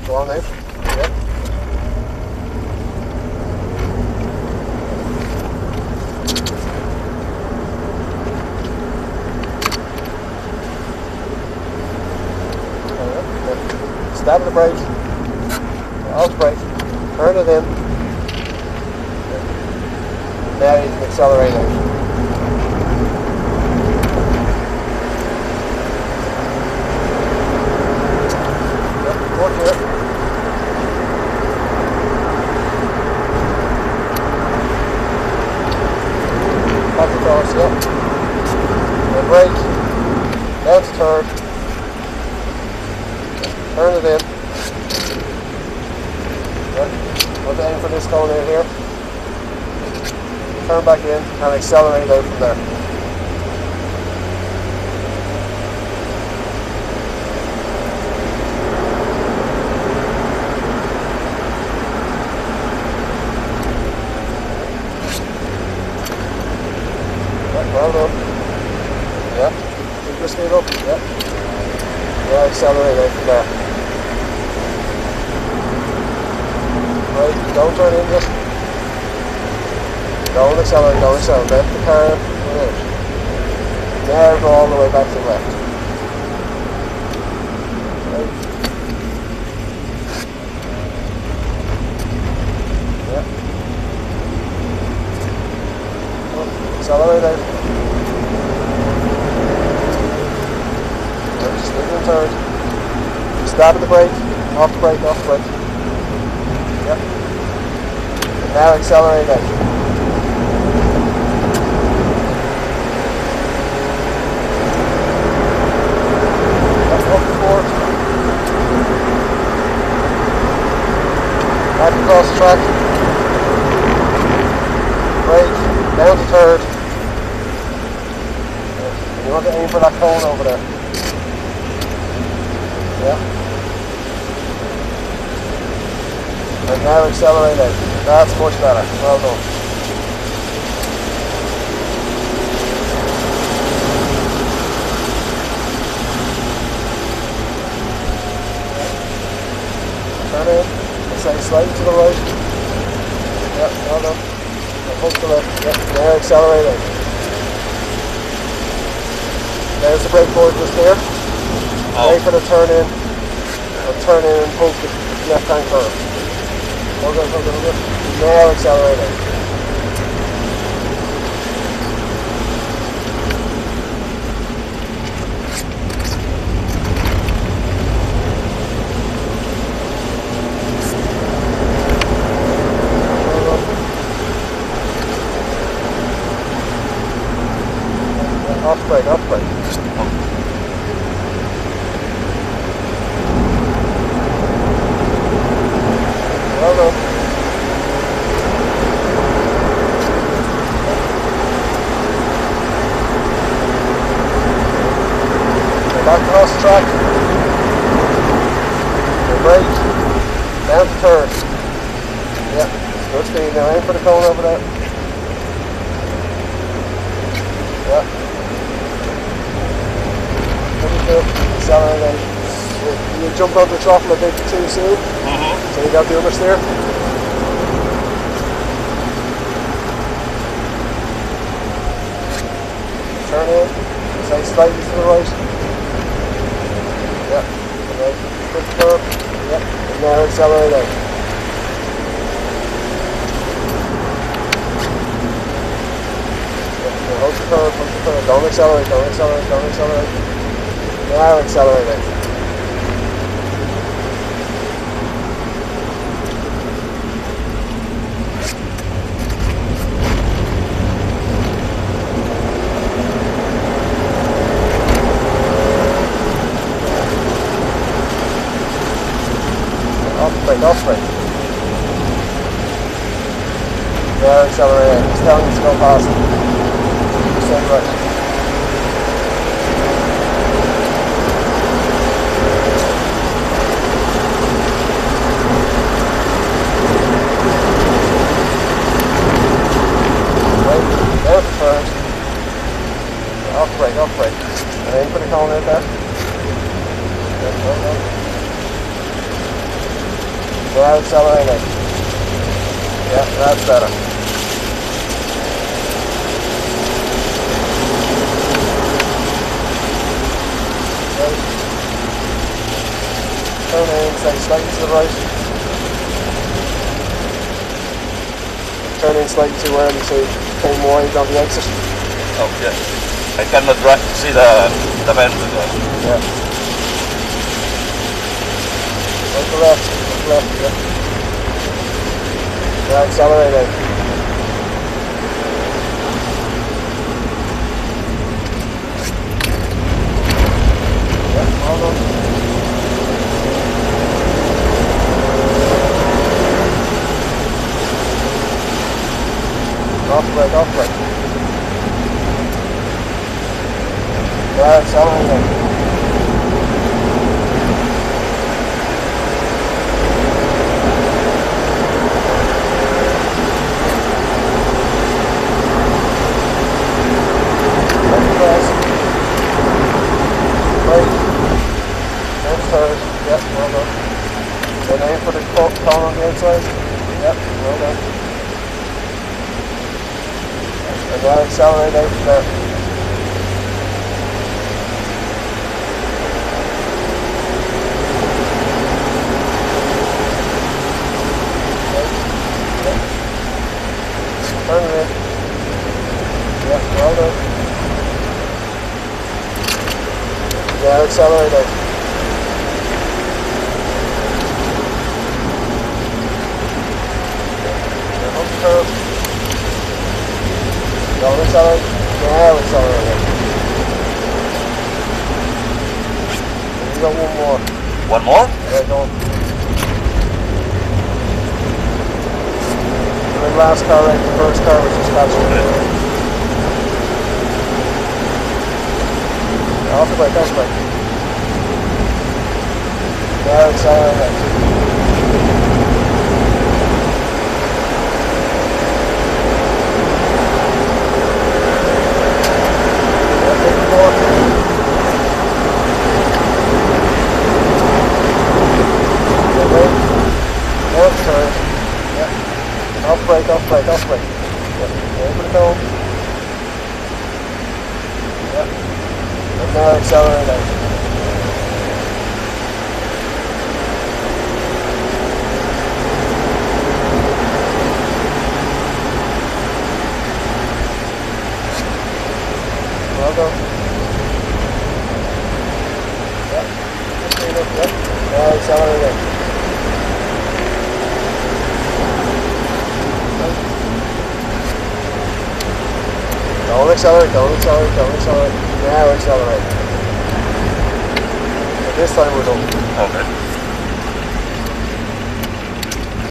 Go on now. Yep. Stab the brake, off the brake, turn it in. Now you can accelerate out. Yep, work here. Back across, yep. And brake, now it's third. Turn it in. Yep. We'll aim for this cone out here. Turn back in and accelerate out from there. Yep, well done. Yep. Keep your speed up. Yep. Yeah, accelerate out from there. Right, don't turn in just. Don't accelerate, don't accelerate. Let the car out. Now go all the way back to the left. Right. Yeah. Oh, accelerate out. Right, just leave it in third. Stab at the brake. Off the brake, off the brake. Yep. And now accelerate out. Back across the track. Brake, down to third. And you want to aim for that cone over there. Yeah. And now accelerate out. That's much better. Well done. Turn in. Say slightly to the right. Yep, well done. Hold to the left. Yep, now accelerate out. There's the brake board just there. Wait for the turn in. And turn in and pull the left hand curve. Hold on, hold on, hold on. Now accelerate out. Off brake, off brake. Well done. Back across the track. The brake. Down to third. Yep. Good speed. Now aim for the cone over there. Yep. Accelerate. You jump on the throttle a bit too soon, so you got the understeer. Turn in, say slightly to the right. Yep, right, quick curve. Yep, and now accelerate out. Yep, hold the curve, hold the curve. Don't accelerate, don't accelerate, don't accelerate. Now accelerate out. Off brake. Now accelerate out. It's telling you to go fast. Stay right. Off brake. And then put a cone out there. Go. Now accelerate out. Yeah, that's better. Okay. Turn in, say slightly to the right. Turn in slightly too early so you came wide on the exit. Okay. I cannot see the bend as well. Yeah. Go to the left, yeah. Now accelerate out. Yeah, well done. Off brake, off brake. Now accelerate out. Yep, well done. Then aim for the cone on the outside. Yep, well done. And now accelerate out from there. Turn it in. Yep, well done. Now accelerate out. Curve. Don't accelerate. Now accelerate. You got one more. One more? Yeah, go on. The last car right, the first car was just catching. Off the brake, off the brake. Now accelerate. Off brake, off brake, off brake. Yep. Over the cone. Yep. And now accelerate out. Well done. Yep. Yep. Now accelerate out. Don't accelerate, don't accelerate, don't accelerate. Now accelerate. And this time we're done. Okay.